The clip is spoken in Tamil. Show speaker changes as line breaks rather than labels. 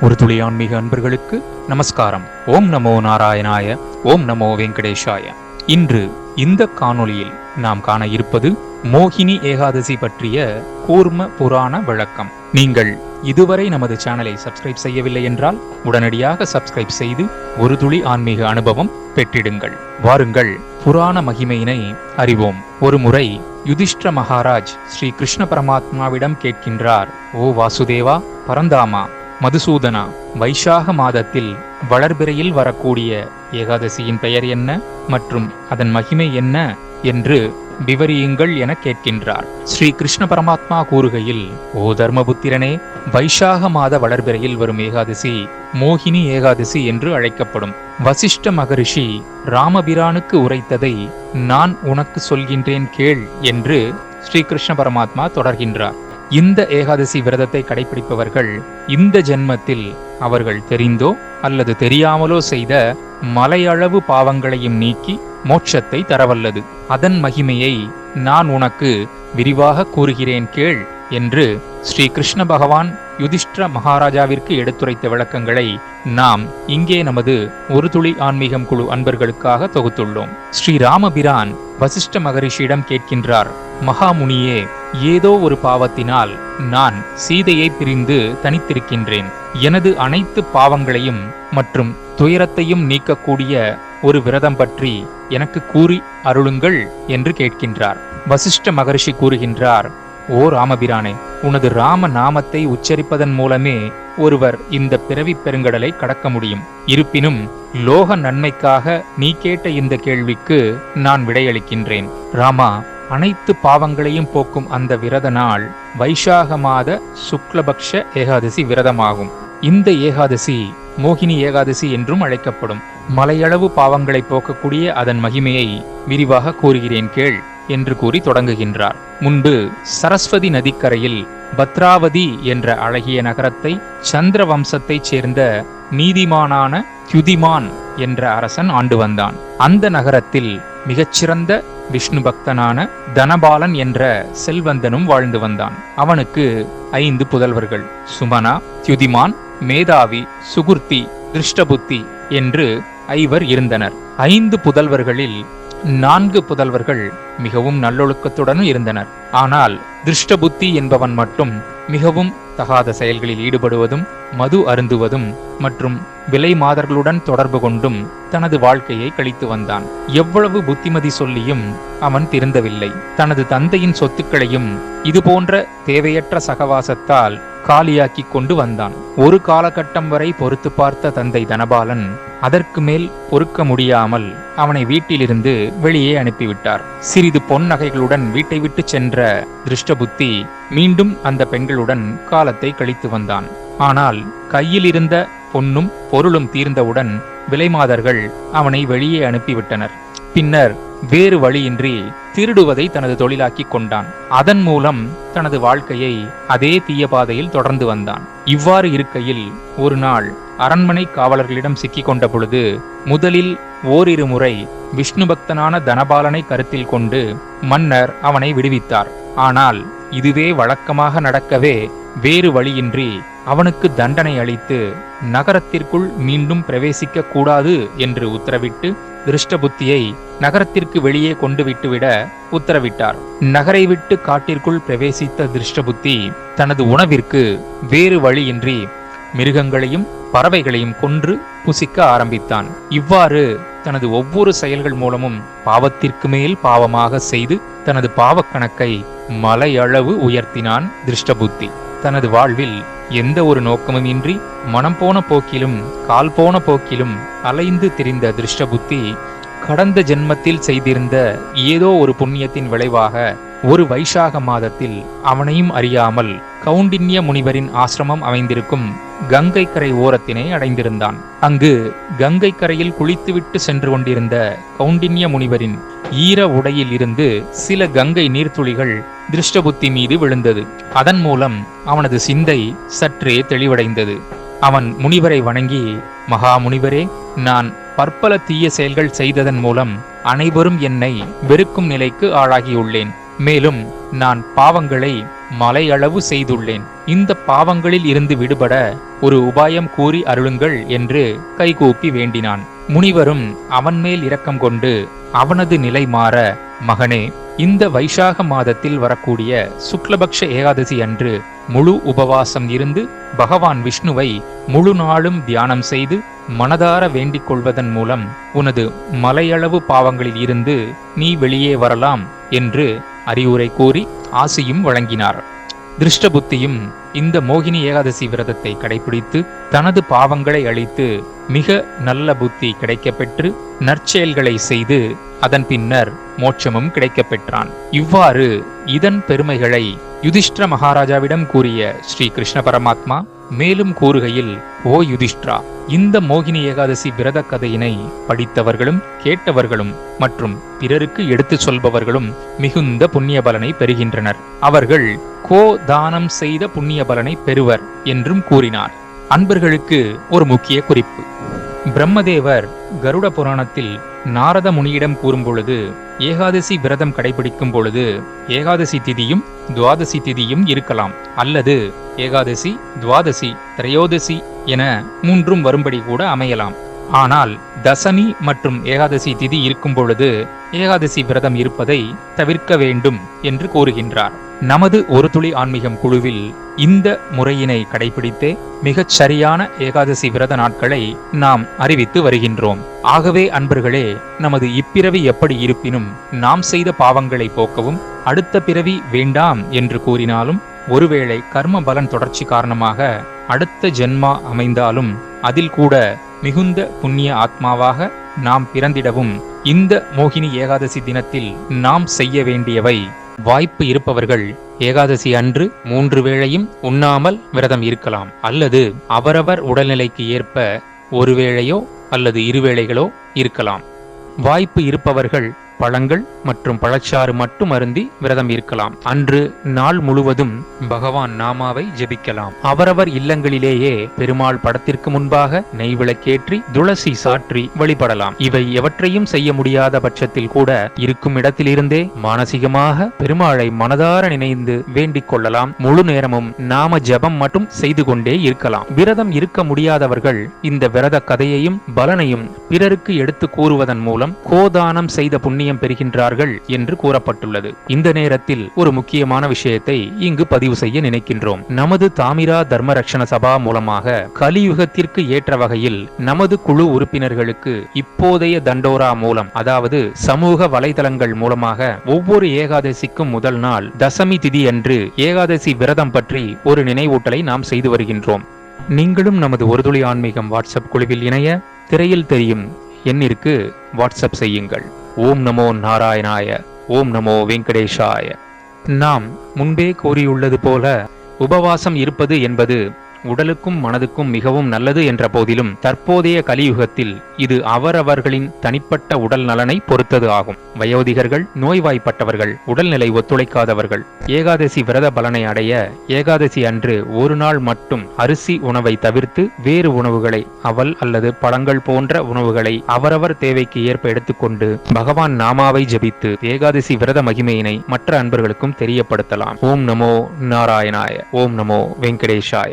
ஒரு துளி ஆன்மீக அன்பர்களுக்கு நமஸ்காரம். ஓம் நமோ நாராயணாய, ஓம் நமோ வெங்கடேஷாய. இன்று இந்த காணொளியில் நாம் காண இருப்பது மோகினி ஏகாதசி பற்றிய கூர்ம புராண விளக்கம். நீங்கள் இதுவரை நமது சேனலை சப்ஸ்கிரைப் செய்யவில்லை என்றால் உடனடியாக சப்ஸ்கிரைப் செய்து ஒரு துளி ஆன்மீக அனுபவம் பெற்றிடுங்கள். வாருங்கள் புராண மகிமையினை அறிவோம். ஒரு முறை யுதிஷ்டிர மகாராஜ் ஸ்ரீ கிருஷ்ண பரமாத்மாவிடம் கேட்கின்றார், ஓ வாசுதேவா, பரந்தாமா, மதுசூதனா, வைசாக மாதத்தில் வளர்பிறையில் வரக்கூடிய ஏகாதசியின் பெயர் என்ன மற்றும் அதன் மகிமை என்ன என்று விவரியுங்கள் என கேட்கின்றார். ஸ்ரீ கிருஷ்ண பரமாத்மா கூறுகையில், ஓ தர்மபுத்திரனே, வைசாக மாத வளர்பிறையில் வரும் ஏகாதசி மோகினி ஏகாதசி என்று அழைக்கப்படும். வசிஷ்ட மகரிஷி ராமபிரானுக்கு உரைத்ததை நான் உனக்கு சொல்கின்றேன் கேள் என்று ஸ்ரீ கிருஷ்ண பரமாத்மா தொடர்கின்றார். இந்த ஏகாதசி விரதத்தை கடைபிடிப்பவர்கள் இந்த ஜென்மத்தில் அவர்கள் தெரிந்தோ அல்லது தெரியாமலோ செய்த மலையளவு பாவங்களையும் நீக்கி மோட்சத்தை தரவல்லது. அதன் மகிமையை நான் உனக்கு விரிவாக கூறுகிறேன் கேள் என்று ஸ்ரீ கிருஷ்ண பகவான் யுதிஷ்டிர மகாராஜாவிற்கு எடுத்துரைத்த விளக்கங்களை நாம் இங்கே நமது ஒரு துளி ஆன்மீகம் குழு அன்பர்களுக்காக தொகுத்துள்ளோம். ஸ்ரீ ராமபிரான் வசிஷ்ட மகரிஷியிடம் கேட்கின்றார், மகாமுனியே, ஏதோ ஒரு பாவத்தினால் நான் சீதையை பிரிந்து தனித்திருக்கின்றேன். எனது அனைத்து பாவங்களையும் மற்றும் துயரத்தையும் நீக்கக்கூடிய ஒரு விரதம் பற்றி எனக்கு கூறி அருளுங்கள் என்று கேட்கின்றார். வசிஷ்ட மகரிஷி கூறுகின்றார், ஓ ராமபிரானே, உனது ராம நாமத்தை உச்சரிப்பதன் மூலமே ஒருவர் இந்த பிறவி பெருங்கடலை கடக்க முடியும். இருப்பினும் லோக நன்மைக்காக நீ கேட்ட இந்த கேள்விக்கு நான் விடையளிக்கின்றேன். ராமா, அனைத்து பாவங்களையும் போக்கும் அந்த விரத நாள் வைசாக மாத சுக்லபக்ஷ ஏகாதசி விரதமாகும். இந்த ஏகாதசி மோகினி ஏகாதசி என்றும் அழைக்கப்படும். மலையளவு பாவங்களை போக்கக்கூடிய அதன் மகிமையை விரிவாக கூறுகிறேன் கேள் என்று கூறி தொடங்குகின்றார். முன்பு சரஸ்வதி நதிக்கரையில் பத்ராவதி என்ற அழகிய நகரத்தை சந்திர வம்சத்தைச் சேர்ந்த நீதிமானான தியுதிமான் என்ற அரசன் ஆண்டு வந்தான். அந்த நகரத்தில் மிகச்சிறந்த விஷ்ணு பக்தனான தனபாலன் என்ற செல்வந்தனும் வாழ்ந்து வந்தான். அவனுக்கு 5 புதல்வர்கள், சுமனா, தியுதிமான், மேதாவி, சுகுர்த்தி, திருஷ்டபுத்தி என்று 5 இருந்தனர். 5 புதல்வர்களில் 4 புதல்வர்கள் மிகவும் நல்லொழுக்கத்துடன் இருந்தனர். ஆனால் திருஷ்டபுத்தி என்பவன் மட்டும் மிகவும் தகாத செயல்களில் ஈடுபடுவதும் மது அருந்துவதும் மற்றும் விலை மாதர்களுடன் தொடர்பு கொண்டும் தனது வாழ்க்கையை கழித்து வந்தான். எவ்வளவு புத்திமதி சொல்லியும் அவன் திருந்தவில்லை. தனது தந்தையின் சொத்துக்களையும் இதுபோன்ற தேவையற்ற சகவாசத்தால் காலியாக்கி கொண்டு வந்தான். ஒரு காலகட்டம் வரை பொறுத்து பார்த்த தந்தை தனபாலன் அதற்கு மேல் பொறுக்க முடியாமல் அவனை வீட்டிலிருந்து வெளியே அனுப்பிவிட்டார். சிறிது பொன் நகைகளுடன் வீட்டை விட்டு சென்ற திருஷ்டபுத்தி மீண்டும் அந்த பெண்களுடன் காலத்தை கழித்து வந்தான். ஆனால் கையில் இருந்த பொன்னும் பொருளும் தீர்ந்தவுடன் விலைமாதர்கள் அவனை வெளியே அனுப்பிவிட்டனர். பின்னர் வேறு வழியின்றி திருடுவதை தனது தொழிலாக்கி கொண்டான். அதன் மூலம் தனது வாழ்க்கையை அதே தீய பாதையில் தொடர்ந்து வந்தான். இவ்வாறு இருக்கையில் ஒரு நாள் அரண்மனை காவலர்களிடம் சிக்கிக் கொண்ட பொழுது முதலில் ஓரிரு முறை விஷ்ணு பக்தனான தனபாலனை கருத்தில் கொண்டு மன்னர் அவனை விடுவித்தார். ஆனால் இதுவே வழக்கமாக நடக்கவே வேறு வழியின்றி அவனுக்கு தண்டனை அளித்து நகரத்திற்குள் மீண்டும் பிரவேசிக்க கூடாது என்று உத்தரவிட்டு திருஷ்டபுத்தியை நகரத்திற்கு வெளியே கொண்டு விட்டுவிட உத்தரவிட்டார். நகரை விட்டு காட்டிற்குள் பிரவேசித்த திருஷ்டபுத்தி தனது உணவிற்கு வேறு வழியின்றி மிருகங்களையும் பறவைகளையும் கொன்று புசிக்க ஆரம்பித்தான். இவ்வாறு தனது ஒவ்வொரு செயல்கள் மூலமும் பாவத்திற்கு மேல் பாவமாக செய்து தனது பாவக்கணக்கை மலையளவு உயர்த்தினான் திருஷ்டபுத்தி. தனது வாழ்வில் எந்த ஒரு நோக்கமும் இன்றி மனம் போன போக்கிலும் கால் போன போக்கிலும் அலைந்து திரிந்த திருஷ்டபுத்தி கடந்த ஜென்மத்தில் செய்திருந்த ஏதோ ஒரு புண்ணியத்தின் விளைவாக ஒரு வைசாக மாதத்தில் அவனையும் அறியாமல் கௌண்டின்ய முனிவரின் ஆசிரமம் அமைந்திருக்கும் கங்கை கரை ஓரத்தினை அடைந்திருந்தான். அங்கு கங்கை கரையில் குளித்துவிட்டு சென்று கொண்டிருந்த கௌண்டின்ய முனிவரின் ஈர உடையில் இருந்து சில கங்கை நீர்த்துளிகள் திருஷ்டபுத்தி மீது விழுந்தது. அதன் மூலம் அவனது சிந்தை சற்றே தெளிவடைந்தது. அவன் முனிவரை வணங்கி, மகா முனிவரே, நான் பற்பல தீய செயல்கள் செய்ததன் மூலம் அனைவரும் என்னை வெறுக்கும் நிலைக்கு ஆளாகியுள்ளேன். மேலும் நான் பாவங்களை மலையளவு செய்துள்ளேன். இந்த பாவங்களில் இருந்து விடுபட ஒரு உபாயம் கூறி அருளுங்கள் என்று கைகூப்பி வேண்டினான். முனிவரும் அவன் மேல் இரக்கம் கொண்டு அவனது நிலை மாற, மகனே, இந்த வைசாக மாதத்தில் வரக்கூடிய சுக்லபக்ஷ ஏகாதசி அன்று முழு உபவாசம் இருந்து பகவான் விஷ்ணுவை முழு நாளும் தியானம் செய்து மனதார வேண்டிக் கொள்வதன் மூலம் உனது மலையளவு பாவங்களில் இருந்து நீ வெளியே வரலாம் என்று அறிவுரை கூறி ஆசியும் வழங்கினார். திருஷ்டபுத்தியும் இந்த மோகினி ஏகாதசி விரதத்தை கடைபிடித்து தனது பாவங்களை அழித்து மிக நல்ல புத்தி கிடைக்கப்பெற்று நற்செயல்களை செய்து அதன் பின்னர் மோட்சமும் கிடைக்கப்பெற்றான். இவ்வாறு இதன் பெருமைகளை யுதிஷ்டிர மகாராஜாவிடம் கூறிய ஸ்ரீ கிருஷ்ண பரமாத்மா மேலும் கூறுகையில், ஓ யுதிஷ்டிரா, இந்த மோகினி ஏகாதசி விரத கதையினை படித்தவர்களும் கேட்டவர்களும் மற்றும் பிறருக்கு எடுத்துச் சொல்பவர்களும் மிகுந்த புண்ணிய பலனை பெறுகின்றனர். அவர்கள் கோதானம் செய்த புண்ணிய பலனை பெறுவர் என்றும் கூறினார். அன்பர்களுக்கு ஒரு முக்கிய குறிப்பு. பிரம்மதேவர் கருட புராணத்தில் நாரத முனியிடம் கூறும் பொழுது, ஏகாதசி விரதம் கடைபிடிக்கும் பொழுது ஏகாதசி திதியும் துவாதசி திதியும் இருக்கலாம், அல்லது ஏகாதசி, துவாதசி, திரையோதசி என மூன்றும் வரும்படி கூட அமையலாம். ஆனால் தசமி மற்றும் ஏகாதசி திதி இருக்கும் பொழுது ஏகாதசி விரதம் இருப்பதை தவிர்க்க வேண்டும் என்று கூறுகின்றார். நமது ஒரு துளி ஆன்மீகம் குழுவில் இந்த முறையினை கடைபிடித்தே மிகச் சரியான ஏகாதசி விரத நாட்களை நாம் அறிவித்து வருகின்றோம். ஆகவே அன்பர்களே, நமது இப்பிறவி எப்படி இருப்பினும் நாம் செய்த பாவங்களை போக்கவும் அடுத்த பிறவி வேண்டாம் என்று கூறினாலும், ஒருவேளை கர்ம பலன் தொடர்ச்சி காரணமாக அடுத்த ஜென்மா அமைந்தாலும் அதில் கூட மிகுந்த புண்ணிய ஆத்மாவாக நாம் பிறந்திடவும் இந்த மோகினி ஏகாதசி தினத்தில் நாம் செய்ய வேண்டியவை: வாய்ப்பு இருப்பவர்கள் ஏகாதசி அன்று 3 வேளையும் உண்ணாமல் விரதம் இருக்கலாம், அல்லது அவரவர் உடல்நிலைக்கு ஏற்ப ஒரு வேளையோ அல்லது 2 வேளைகளோ இருக்கலாம். வாய்ப்பு இருப்பவர்கள் பழங்கள் மற்றும் பழச்சாறு மட்டும் அருந்தி விரதம் இருக்கலாம். அன்று நாள் முழுவதும் பகவான் நாமாவை ஜெபிக்கலாம். அவரவர் இல்லங்களிலேயே பெருமாள் படத்திற்கு முன்பாக நெய் விளக்கேற்றி துளசி சாற்றி வழிபடலாம். இவை எவற்றையும் செய்ய முடியாத பட்சத்தில் கூட இருக்கும் இடத்திலிருந்தே மானசீகமாக பெருமாளை மனதார நினைந்து வேண்டிக் கொள்ளலாம். முழு நேரமும் நாம ஜபம் மட்டும் செய்து கொண்டே இருக்கலாம். விரதம் இருக்க முடியாதவர்கள் இந்த விரத கதையையும் பலனையும் பிறருக்கு எடுத்து கூறுவதன் மூலம் கோதானம் செய்த புண்ணியம் பெறுகின்றார்கள் என்று கூறப்பட்டுள்ளது. இந்த நேரத்தில் ஒரு முக்கியமான விஷயத்தை இங்கு பதிவு செய்ய நினைக்கின்றோம். நமது தாமிரா தர்ம ரக்ஷண சபா மூலமாக கலியுகத்திற்கு ஏற்ற வகையில் நமது குழு உறுப்பினர்களுக்கு இப்போதைய தண்டோரா மூலம், அதாவது சமூக வலைதளங்கள் மூலமாக ஒவ்வொரு ஏகாதசிக்கும் முதல் நாள் தசமி திதி அன்று ஏகாதசி விரதம் பற்றி ஒரு நினைவூட்டலை நாம் செய்து வருகின்றோம். நீங்களும் நமது ஒரு துளி ஆன்மீகம் வாட்ஸ்அப் குழுவில் இணைய திரையில் தெரியும் எண்ணிற்கு வாட்ஸ்அப் செய்யுங்கள். ஓம் நமோ நாராயணாய, ஓம் நமோ வெங்கடேஷாய. நாம் முன்பே கூறியுள்ளது போல உபவாசம் இருப்பது என்பது உடலுக்கும் மனதுக்கும் மிகவும் நல்லது என்ற போதிலும் தற்போதைய கலியுகத்தில் இது அவரவர்களின் தனிப்பட்ட உடல் நலனை பொறுத்தது ஆகும். வயோதிகர்கள், நோய்வாய்ப்பட்டவர்கள், உடல்நிலை ஒத்துழைக்காதவர்கள் ஏகாதசி விரத பலனை அடைய ஏகாதசி அன்று ஒரு நாள் மட்டும் அரிசி உணவை தவிர்த்து வேறு உணவுகளை, அவல் அல்லது பழங்கள் போன்ற உணவுகளை அவரவர் தேவைக்கு ஏற்ப எடுத்துக்கொண்டு பகவான் நாமாவை ஜபித்து ஏகாதசி விரத மகிமையினை மற்ற அன்பர்களுக்கும் தெரியப்படுத்தலாம். ஓம் நமோ நாராயணாய, ஓம் நமோ வெங்கடேஷாய.